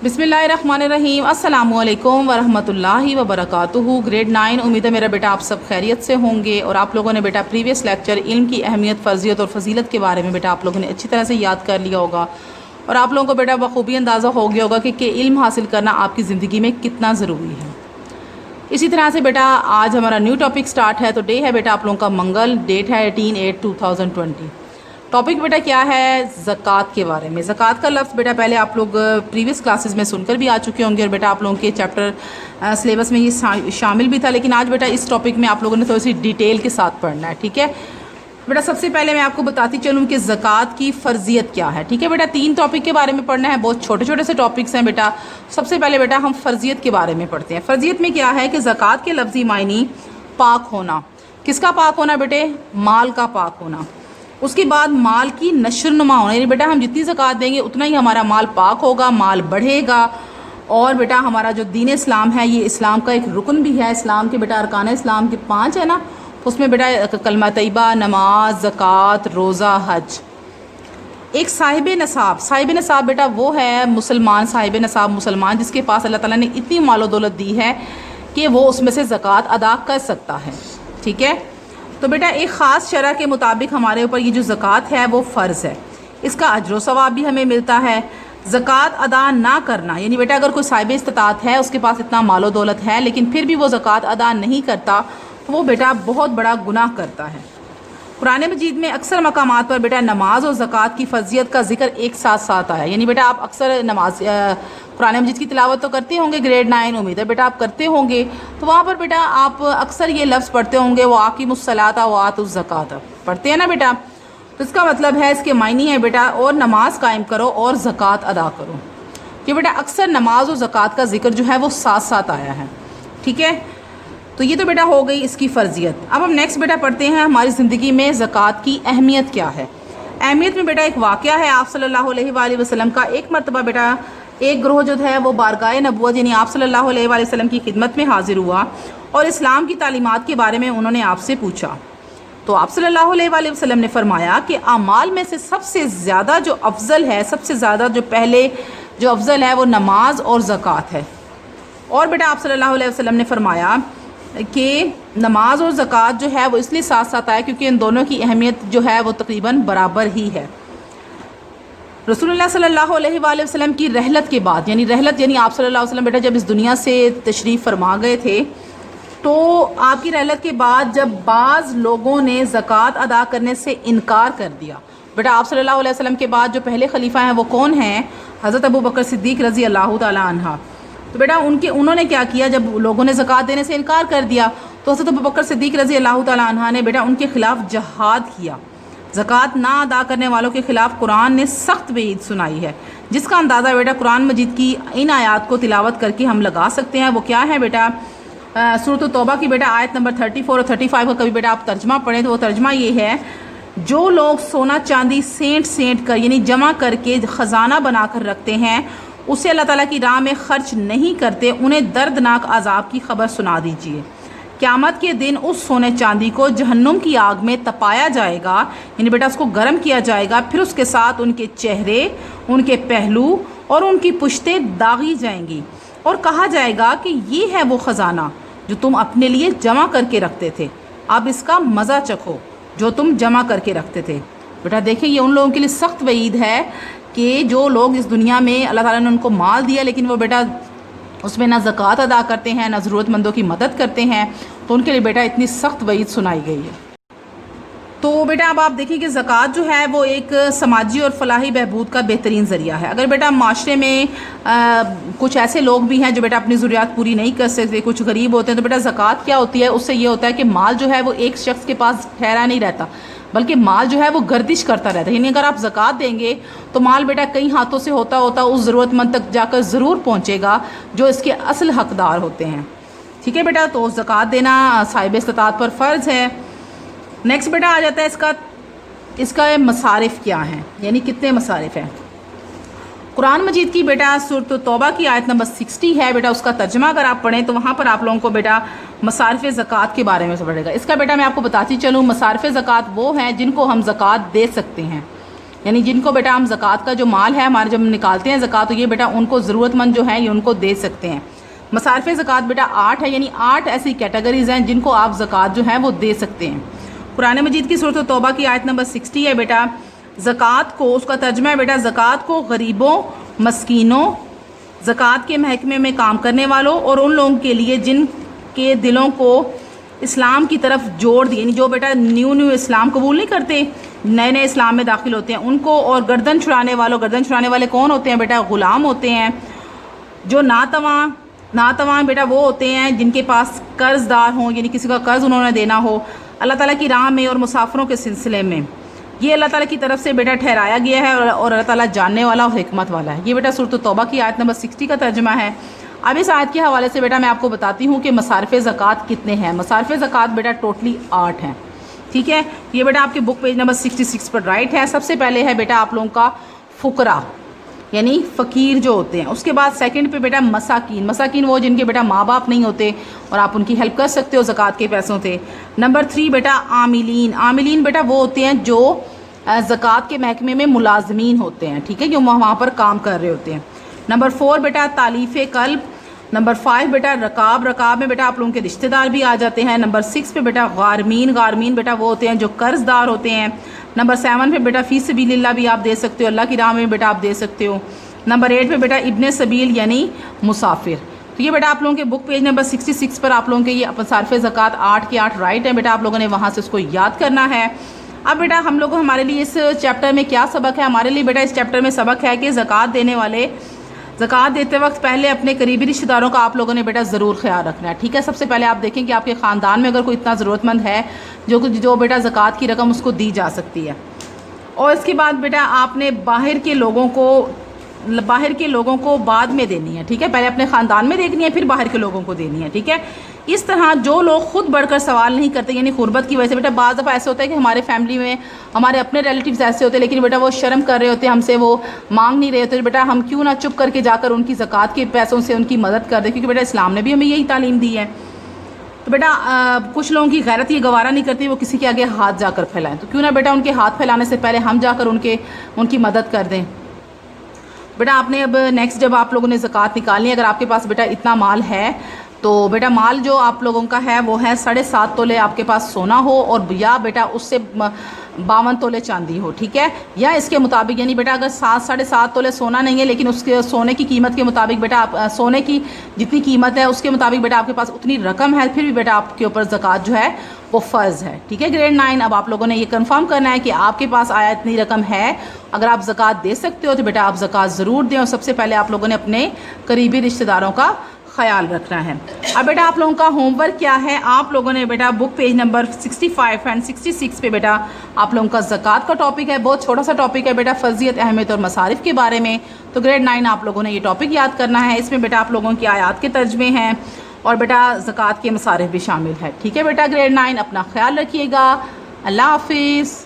بسم اللہ الرحمن الرحیم۔ السلام علیکم ورحمۃ اللہ وبرکاتہ۔ گریڈ 9، امید ہے میرا بیٹا آپ سب خیریت سے ہوں گے، اور آپ لوگوں نے بیٹا پریویس لیکچر علم کی اہمیت، فرضیت اور فضیلت کے بارے میں بیٹا آپ لوگوں نے اچھی طرح سے یاد کر لیا ہوگا، اور آپ لوگوں کو بیٹا بخوبی اندازہ ہو گیا ہوگا کہ علم حاصل کرنا آپ کی زندگی میں کتنا ضروری ہے۔ اسی طرح سے بیٹا آج ہمارا نیو ٹاپک سٹارٹ ہے، تو ڈے ہے بیٹا آپ لوگوں کا منگل، ڈیٹ ہے 18/8/2020۔ ٹاپک بیٹا کیا ہے؟ زکوٰۃ کے بارے میں۔ زکوٰۃ کا لفظ بیٹا پہلے آپ لوگ پریویس کلاسز میں سن کر بھی آ چکے ہوں گے، اور بیٹا آپ لوگوں کے چیپٹر سلیبس میں یہ شامل بھی تھا، لیکن آج بیٹا اس ٹاپک میں آپ لوگوں نے تھوڑی سی ڈیٹیل کے ساتھ پڑھنا ہے، ٹھیک ہے بیٹا۔ سب سے پہلے میں آپ کو بتاتی چلوں کہ زکوٰۃ کی فرضیت کیا ہے، ٹھیک ہے بیٹا۔ 3 ٹاپک کے بارے میں پڑھنا ہے، بہت چھوٹے چھوٹے سے ٹاپکس ہیں بیٹا۔ سب سے پہلے بیٹا ہم فرضیت کے بارے میں پڑھتے ہیں۔ فرضیت میں کیا ہے کہ زکوٰۃ کے لفظی معنی پاک ہونا۔ کس کا پاک ہونا بیٹے؟ مال کا پاک ہونا۔ اس کے بعد مال کی نشر نما ہونا، یعنی بیٹا ہم جتنی زکوٰۃ دیں گے اتنا ہی ہمارا مال پاک ہوگا، مال بڑھے گا۔ اور بیٹا ہمارا جو دین اسلام ہے، یہ اسلام کا ایک رکن بھی ہے۔ اسلام کے بیٹا ارکان اسلام کے 5 ہے نا، اس میں بیٹا کلمہ طیبہ، نماز، زکوٰۃ، روزہ، حج۔ ایک صاحب نصاب بیٹا وہ ہے مسلمان، صاحب نصاب مسلمان جس کے پاس اللہ تعالیٰ نے اتنی مال و دولت دی ہے کہ وہ اس میں سے زکوٰۃ ادا کر سکتا ہے، ٹھیک ہے۔ تو بیٹا ایک خاص شرع کے مطابق ہمارے اوپر یہ جو زکوٰۃ ہے وہ فرض ہے، اس کا اجر و ثواب بھی ہمیں ملتا ہے۔ زکوٰۃ ادا نہ کرنا، یعنی بیٹا اگر کوئی صاحب استطاعت ہے، اس کے پاس اتنا مال و دولت ہے، لیکن پھر بھی وہ زکوٰۃ ادا نہیں کرتا، تو وہ بیٹا بہت بڑا گناہ کرتا ہے۔ قرآن مجید میں اکثر مقامات پر بیٹا نماز اور زکوٰۃ کی فرضیت کا ذکر ایک ساتھ آیا، یعنی بیٹا آپ اکثر نماز قرآن مجید کی تلاوت تو کرتے ہوں گے، گریڈ 9 امید ہے بیٹا آپ کرتے ہوں گے، تو وہاں پر بیٹا آپ اکثر یہ لفظ پڑھتے ہوں گے، وَأَقِیمُوا الصَّلَاةَ وَآتُوا الزَّکَاةَ، پڑھتے ہیں نا بیٹا۔ تو اس کا مطلب ہے، اس کے معنی ہے بیٹا اور نماز قائم کرو اور زکوٰۃ ادا کرو۔ کہ بیٹا اکثر نماز اور زکوٰۃ کا ذکر جو ہے وہ ساتھ آیا ہے، ٹھیک ہے۔ تو یہ تو بیٹا ہو گئی اس کی فرضیت۔ اب ہم نیکسٹ بیٹا پڑھتے ہیں ہماری زندگی میں زکوٰۃ کی اہمیت کیا ہے۔ اہمیت میں بیٹا ایک واقعہ ہے آپ صلی اللہ علیہ وآلہ وسلم کا۔ ایک مرتبہ بیٹا ایک گروہ جو ہے وہ بارگاہ نبوت یعنی آپ صلی اللہ علیہ وآلہ وسلم کی خدمت میں حاضر ہوا، اور اسلام کی تعلیمات کے بارے میں انہوں نے آپ سے پوچھا۔ تو آپ صلی اللہ علیہ وآلہ وسلم نے فرمایا کہ اعمال میں سے سب سے زیادہ جو افضل ہے، سب سے زیادہ جو پہلے جو افضل ہے وہ نماز اور زکوٰۃ ہے۔ اور بیٹا آپ صلی اللہ علیہ وسلم نے فرمایا کہ نماز اور زکوٰۃ جو ہے وہ اس لیے ساتھ آئے کیونکہ ان دونوں کی اہمیت جو ہے وہ تقریباً برابر ہی ہے۔ رسول اللہ صلی اللہ علیہ وآلہ وسلم کی رحلت کے بعد، یعنی آپ صلی اللہ علیہ وسلم بیٹا جب اس دنیا سے تشریف فرما گئے تھے، تو آپ کی رحلت کے بعد جب بعض لوگوں نے زکوٰۃ ادا کرنے سے انکار کر دیا، بیٹا آپ صلی اللہ علیہ وسلم کے بعد جو پہلے خلیفہ ہیں وہ کون ہیں؟ حضرت ابو بکر صدیق رضی اللہ تعالیٰ عنہ۔ تو بیٹا انہوں نے کیا کیا؟ جب لوگوں نے زکوٰۃ دینے سے انکار کر دیا، تو حضرت ابو بکر صدیق رضی اللہ تعالیٰ عنہ نے بیٹا ان کے خلاف جہاد کیا۔ زکوٰۃ نہ ادا کرنے والوں کے خلاف قرآن نے سخت وعید سنائی ہے، جس کا اندازہ بیٹا قرآن مجید کی ان آیات کو تلاوت کر کے ہم لگا سکتے ہیں۔ وہ کیا ہے بیٹا؟ سورۃ التوبہ کی بیٹا آیت نمبر 34 اور 35 کا کبھی بیٹا آپ ترجمہ پڑھیں تو وہ ترجمہ یہ ہے، جو لوگ سونا چاندی سینٹ کر یعنی جمع کر کے خزانہ بنا کر رکھتے ہیں، اسے اللہ تعالیٰ کی راہ میں خرچ نہیں کرتے، انہیں دردناک عذاب کی خبر سنا دیجیے۔ قیامت کے دن اس سونے چاندی کو جہنم کی آگ میں تپایا جائے گا، یعنی بیٹا اس کو گرم کیا جائے گا، پھر اس کے ساتھ ان کے چہرے، ان کے پہلو اور ان کی پشتیں داغی جائیں گی، اور کہا جائے گا کہ یہ ہے وہ خزانہ جو تم اپنے لیے جمع کر کے رکھتے تھے، اب اس کا مزہ چکھو جو تم جمع کر کے رکھتے تھے۔ بیٹا دیکھیں یہ ان لوگوں کے لیے سخت وعید ہے کہ جو لوگ اس دنیا میں اللہ تعالیٰ نے ان کو مال دیا لیکن وہ بیٹا اس میں نہ زکوٰۃ ادا کرتے ہیں، نہ ضرورت مندوں کی مدد کرتے ہیں، تو ان کے لیے بیٹا اتنی سخت وعید سنائی گئی ہے۔ تو بیٹا اب آپ دیکھیں کہ زکوٰۃ جو ہے وہ ایک سماجی اور فلاحی بہبود کا بہترین ذریعہ ہے۔ اگر بیٹا معاشرے میں کچھ ایسے لوگ بھی ہیں جو بیٹا اپنی ضروریات پوری نہیں کر سکتے، کچھ غریب ہوتے ہیں، تو بیٹا زکوٰۃ کیا ہوتی ہے؟ اس سے یہ ہوتا ہے کہ مال جو ہے وہ ایک شخص کے پاس ٹھہرا نہیں رہتا، بلکہ مال جو ہے وہ گردش کرتا رہتا ہے، یعنی اگر آپ زکوٰۃ دیں گے تو مال بیٹا کئی ہاتھوں سے ہوتا اس ضرورت مند تک جا کر ضرور پہنچے گا جو اس کے اصل حقدار ہوتے ہیں، ٹھیک ہے بیٹا۔ تو زکوٰۃ دینا صاحب استطاعت پر فرض ہے۔ نیکسٹ بیٹا آ جاتا ہے اس کا مصارف کیا ہیں، یعنی کتنے مصارف ہیں۔ قرآن مجید کی بیٹا سورۃ التوبہ کی آیت نمبر 60 ہے بیٹا، اس کا ترجمہ اگر آپ پڑھیں تو وہاں پر آپ لوگوں کو بیٹا مصارف زکوٰۃ کے بارے میں پڑھے گا۔ اس کا بیٹا میں آپ کو بتاتی چلوں، مصارف زکوٰۃ وہ ہیں جن کو ہم زکوٰۃ دے سکتے ہیں، یعنی جن کو بیٹا ہم زکوٰۃ کا جو مال ہے ہمارے جب نکالتے ہیں زکوٰۃ تو یہ بیٹا ان کو ضرورت مند جو ہیں یہ ان کو دے سکتے ہیں۔ مصارف زکوٰۃ بیٹا 8 ہے، یعنی 8 ایسی کیٹیگریز ہیں جن کو آپ زکوٰۃ جو ہے وہ دے سکتے ہیں۔ قرآن مجید کی سورۃ توبہ کی آیت نمبر 60 ہے بیٹا، زکوٰۃ کو، اس کا ترجمہ ہے بیٹا زکوٰۃ کو غریبوں، مسکینوں، زکوٰۃ کے محکمے میں کام کرنے والوں اور ان لوگوں کے لیے جن کے دلوں کو اسلام کی طرف جوڑ دی، یعنی جو بیٹا نیو اسلام قبول نہیں کرتے، نئے نئے اسلام میں داخل ہوتے ہیں ان کو، اور گردن چھڑانے والوں، گردن چھڑانے والے کون ہوتے ہیں بیٹا؟ غلام ہوتے ہیں، جو ناتواں بیٹا وہ ہوتے ہیں جن کے پاس قرض دار ہوں، یعنی کسی کا قرض انہوں نے دینا ہو اللہ تعالیٰ کی راہ میں اور مسافروں کے سلسلے میں، یہ اللہ تعالیٰ کی طرف سے بیٹا ٹھہرایا گیا ہے اور اللہ تعالیٰ جاننے والا اور حکمت والا ہے۔ یہ بیٹا سورۃ توبہ کی آیت نمبر 60 کا ترجمہ ہے۔ اب اس آیت کے حوالے سے بیٹا میں آپ کو بتاتی ہوں کہ مصارف زکوٰۃ کتنے ہیں۔ مصارف زکوٰۃ بیٹا ٹوٹلی 8 ہیں، ٹھیک ہے؟ یہ بیٹا آپ کے بک پیج نمبر 66 پر رائٹ ہے۔ سب سے پہلے ہے بیٹا آپ لوگوں کا فقراء، یعنی فقیر جو ہوتے ہیں۔ اس کے بعد سیکنڈ پہ بیٹا مساکین وہ جن کے بیٹا ماں باپ نہیں ہوتے اور آپ ان کی ہیلپ کر سکتے ہو زکوٰۃ کے پیسوں سے۔ نمبر 3 بیٹا عاملین بیٹا وہ ہوتے ہیں جو زکوٰۃ کے محکمے میں ملازمین ہوتے ہیں، ٹھیک ہے، جو وہاں پر کام کر رہے ہوتے ہیں۔ نمبر 4 بیٹا تالیف قلب۔ نمبر 5 بیٹا رکاب میں بیٹا آپ لوگوں کے رشتہ دار بھی آ جاتے ہیں۔ نمبر 6 پہ بیٹا غارمین بیٹا وہ ہوتے ہیں جو قرض دار ہوتے ہیں۔ نمبر 7 پہ بیٹا فی سبیل اللہ بھی آپ دے سکتے ہو، اللہ کی راہ میں بیٹا آپ دے سکتے ہو۔ نمبر 8 پہ بیٹا ابن سبیل یعنی مسافر۔ تو یہ بیٹا آپ لوگوں کے بک پیج نمبر 66 پر آپ لوگوں کے یہ مصارف زکوٰۃ 8 کے 8 رائٹ ہیں بیٹا، آپ لوگوں نے وہاں سے اس کو یاد کرنا ہے۔ اب بیٹا ہمارے لیے اس چیپٹر میں کیا سبق ہے؟ ہمارے لیے بیٹا اس چیپٹر میں سبق ہے کہ زکوٰۃ دینے والے زکوٰۃ دیتے وقت پہلے اپنے قریبی رشتہ داروں کا آپ لوگوں نے بیٹا ضرور خیال رکھنا ہے، ٹھیک ہے؟ سب سے پہلے آپ دیکھیں کہ آپ کے خاندان میں اگر کوئی اتنا ضرورت مند ہے جو بیٹا زکوٰۃ کی رقم اس کو دی جا سکتی ہے، اور اس کے بعد بیٹا آپ نے باہر کے لوگوں کو بعد میں دینی ہے، ٹھیک ہے؟ پہلے اپنے خاندان میں دینی ہے پھر باہر کے لوگوں کو دینی ہے، ٹھیک ہے؟ اس طرح جو لوگ خود بڑھ کر سوال نہیں کرتے، یعنی غربت کی وجہ سے بیٹا بعض دفعہ ایسے ہوتا ہے کہ ہمارے فیملی میں ہمارے اپنے ریلیٹیوز ایسے ہوتے ہیں لیکن بیٹا وہ شرم کر رہے ہوتے ہیں، ہم سے وہ مانگ نہیں رہے ہوتے، بیٹا ہم کیوں نہ چپ کر کے جا کر ان کی زکوٰۃ کے پیسوں سے ان کی مدد کر دیں، کیونکہ بیٹا اسلام نے بھی ہمیں یہی تعلیم دی ہے۔ تو بیٹا کچھ لوگوں کی غیرت یہ گوارا نہیں کرتی وہ کسی کے آگے ہاتھ جا کر پھیلائیں، تو کیوں نہ بیٹا ان کے ہاتھ پھیلانے سے پہلے ہم جا کر ان کی مدد کر دیں۔ بیٹا آپ نے اب نیکسٹ جب آپ لوگوں نے زکوٰۃ نکالنی ہے، اگر آپ کے پاس بیٹا اتنا مال ہے تو بیٹا مال جو آپ لوگوں کا ہے وہ ہے 7.5 تولے آپ کے پاس سونا ہو، اور یا بیٹا اس سے 52 تولے چاندی ہو، ٹھیک ہے؟ یا اس کے مطابق، یعنی بیٹا اگر 7.5 تولے سونا نہیں ہے لیکن اس کے سونے کی قیمت کے مطابق بیٹا آپ سونے کی جتنی قیمت ہے اس کے مطابق بیٹا آپ کے پاس اتنی رقم ہے، پھر بھی بیٹا آپ کے اوپر زکوٰۃ جو ہے وہ فرض ہے، ٹھیک ہے؟ گریڈ 9 اب آپ لوگوں نے یہ کنفرم کرنا ہے کہ آپ کے پاس آیا اتنی رقم ہے، اگر آپ زکوٰۃ دے سکتے ہو تو بیٹا آپ زکوٰۃ ضرور دیں، اور سب سے پہلے آپ لوگوں نے اپنے قریبی رشتہ داروں کا خیال رکھنا ہے۔ اب بیٹا آپ لوگوں کا ہوم ورک کیا ہے؟ آپ لوگوں نے بیٹا بک پیج نمبر 65 اینڈ 66 پہ بیٹا آپ لوگوں کا زکوٰۃ کا ٹاپک ہے، بہت چھوٹا سا ٹاپک ہے بیٹا، فرضیت، اہمیت اور مصارف کے بارے میں۔ تو گریڈ 9 آپ لوگوں نے یہ ٹاپک یاد کرنا ہے، اس میں بیٹا آپ لوگوں کی آیات کے ترجمے ہیں اور بیٹا زکوٰۃ کے مصارف بھی شامل ہے، ٹھیک ہے بیٹا؟ گریڈ 9 اپنا خیال رکھیے گا، اللہ حافظ۔